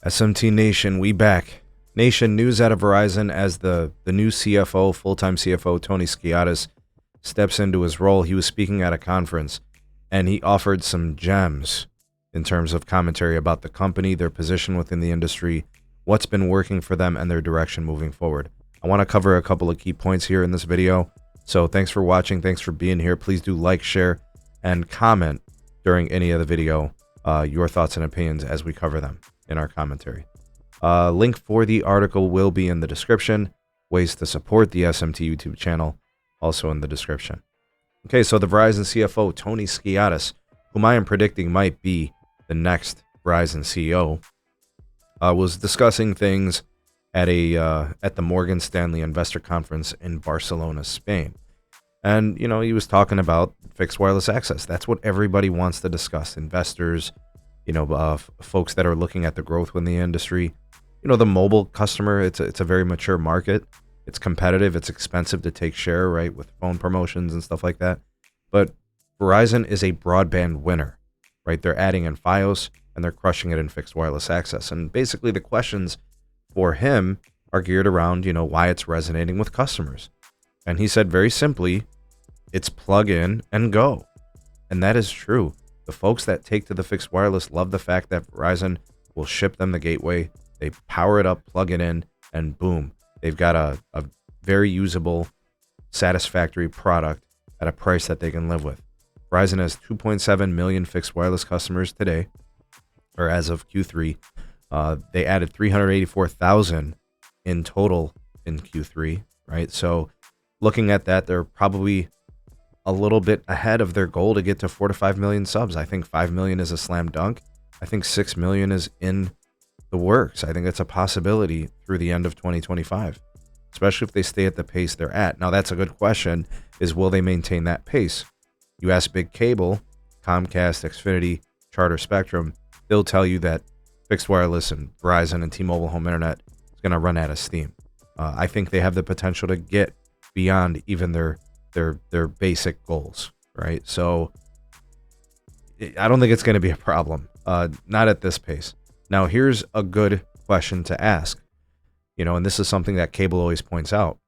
SMT Nation, we back. Nation, news out of Verizon as the new CFO, full-time CFO, Tony Skiadas, steps into his role. He was speaking at a conference, and he offered some gems in terms of commentary about the company, their position within the industry, what's been working for them, and their direction moving forward. I want to cover a couple of key points here in this video. So thanks for watching. Thanks for being here. Please do like, share, and comment during any of the video your thoughts and opinions as we cover them in our commentary. Link for the article will be in the description. Ways to support the SMT YouTube channel also in the description. Okay, so the Verizon CFO, Tony Skiadas, whom I am predicting might be the next Verizon CEO, was discussing things at the Morgan Stanley Investor Conference in Barcelona, Spain. And, you know, he was talking about fixed wireless access. That's what everybody wants to discuss. Investors, you know, folks that are looking at the growth in the industry. You know, the mobile customer, it's a very mature market. It's competitive. It's expensive to take share, right, with phone promotions and stuff like that. But Verizon is a broadband winner, right? They're adding in Fios, and they're crushing it in fixed wireless access. And basically the questions for him are geared around, you know, why it's resonating with customers. And he said very simply, it's plug in and go. And that is true. The folks that take to the fixed wireless love the fact that Verizon will ship them the gateway. They power it up, plug it in, and boom, they've got a very usable, satisfactory product at a price that they can live with. Verizon has 2.7 million fixed wireless customers today, or as of Q3. They added 384,000 in total in Q3, right? So looking at that, they're probably a little bit ahead of their goal to get to 4 to 5 million subs. I think 5 million is a slam dunk. I think 6 million is in the works. I think it's a possibility through the end of 2025, especially if they stay at the pace they're at. Now, that's a good question, is will they maintain that pace? You ask big cable, Comcast, Xfinity, Charter, Spectrum, they'll tell you that fixed wireless and Verizon and T-Mobile home internet is going to run out of steam. I think they have the potential to get beyond even their basic goals, right? So I don't think it's going to be a problem, not at this pace. Now, here's a good question to ask, you know, and this is something that cable always points out,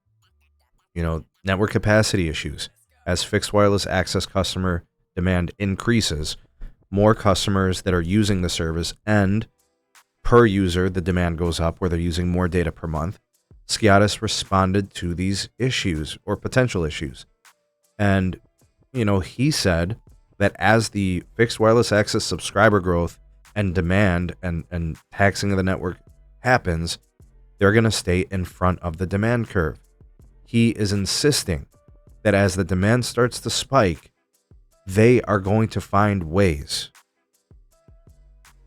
you know, network capacity issues. As fixed wireless access customer demand increases, more customers that are using the service and per user, the demand goes up where they're using more data per month. Skiadas responded to these issues or potential issues. And, you know, he said that as the fixed wireless access subscriber growth and demand and taxing of the network happens, they're going to stay in front of the demand curve. He is insisting that as the demand starts to spike, they are going to find ways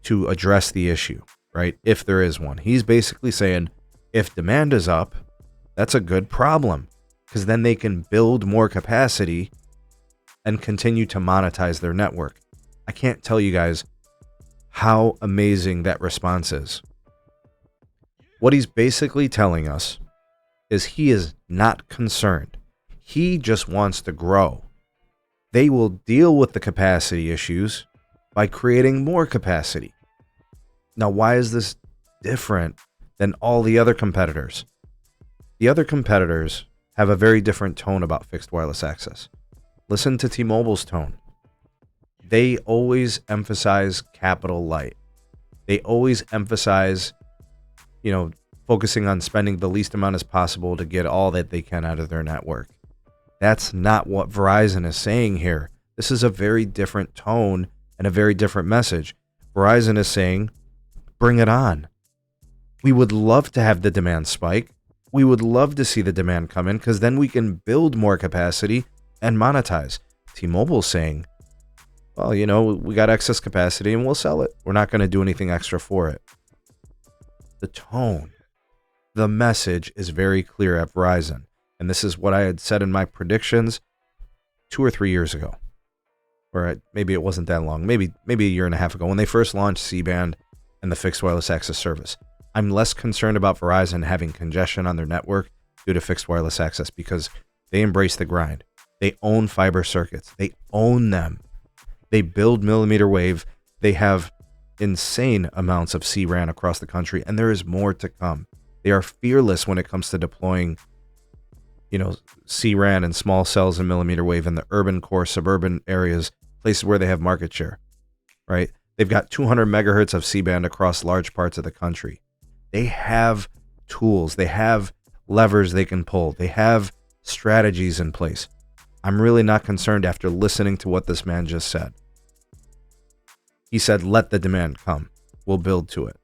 to address the issue, right? If there is one. He's basically saying, if demand is up, that's a good problem, because then they can build more capacity and continue to monetize their network. I can't tell you guys how amazing that response is. What he's basically telling us is he is not concerned. He just wants to grow. They will deal with the capacity issues by creating more capacity. Now, why is this different than all the other competitors? The other competitors have a very different tone about fixed wireless access. Listen to T-Mobile's tone. They always emphasize capital light. They always emphasize, you know, focusing on spending the least amount as possible to get all that they can out of their network. That's not what Verizon is saying here. This is a very different tone and a very different message. Verizon is saying, bring it on. We would love to have the demand spike. We would love to see the demand come in, because then we can build more capacity and monetize. T-Mobile's saying, well, you know, we got excess capacity and we'll sell it. We're not going to do anything extra for it. The tone, the message is very clear at Verizon. And this is what I had said in my predictions 2 or 3 years ago. Or maybe it wasn't that long. Maybe a year and a half ago when they first launched C-band and the fixed wireless access service. I'm less concerned about Verizon having congestion on their network due to fixed wireless access, because they embrace the grind. They own fiber circuits. They own them. They build mmWave. They have insane amounts of C-RAN across the country, and there is more to come. They are fearless when it comes to deploying, C-RAN and small cells and millimeter wave in the urban core, suburban areas, places where they have market share, right? They've got 200 megahertz of C-band across large parts of the country. They have tools. They have levers they can pull. They have strategies in place. I'm really not concerned after listening to what this man just said. He said, let the demand come. We'll build to it.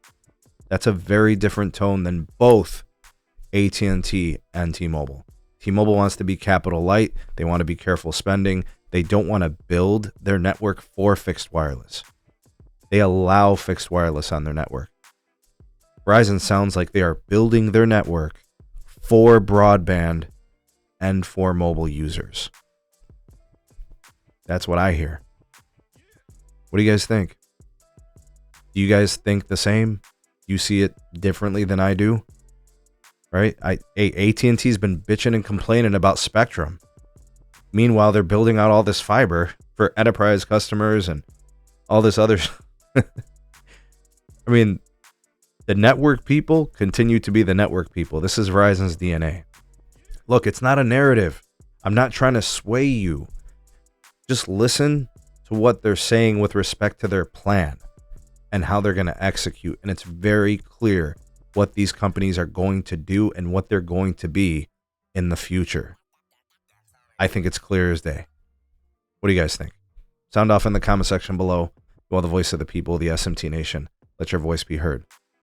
That's a very different tone than both AT&T and T-Mobile. T-Mobile wants to be capital light. They want to be careful spending. They don't want to build their network for fixed wireless. They allow fixed wireless on their network. Verizon sounds like they are building their network for broadband and for mobile users. That's what I hear. What do you guys think? Do you guys think the same? You see it differently than I do? Right? AT&T's been bitching and complaining about Spectrum. Meanwhile, they're building out all this fiber for enterprise customers and all this other. I mean, the network people continue to be the network people. This is Verizon's DNA. Look, it's not a narrative. I'm not trying to sway you. Just listen to what they're saying with respect to their plan and how they're going to execute. And it's very clear what these companies are going to do and what they're going to be in the future. I think it's clear as day. What do you guys think? Sound off in the comment section below. You are the voice of the people, the SMT Nation. Let your voice be heard.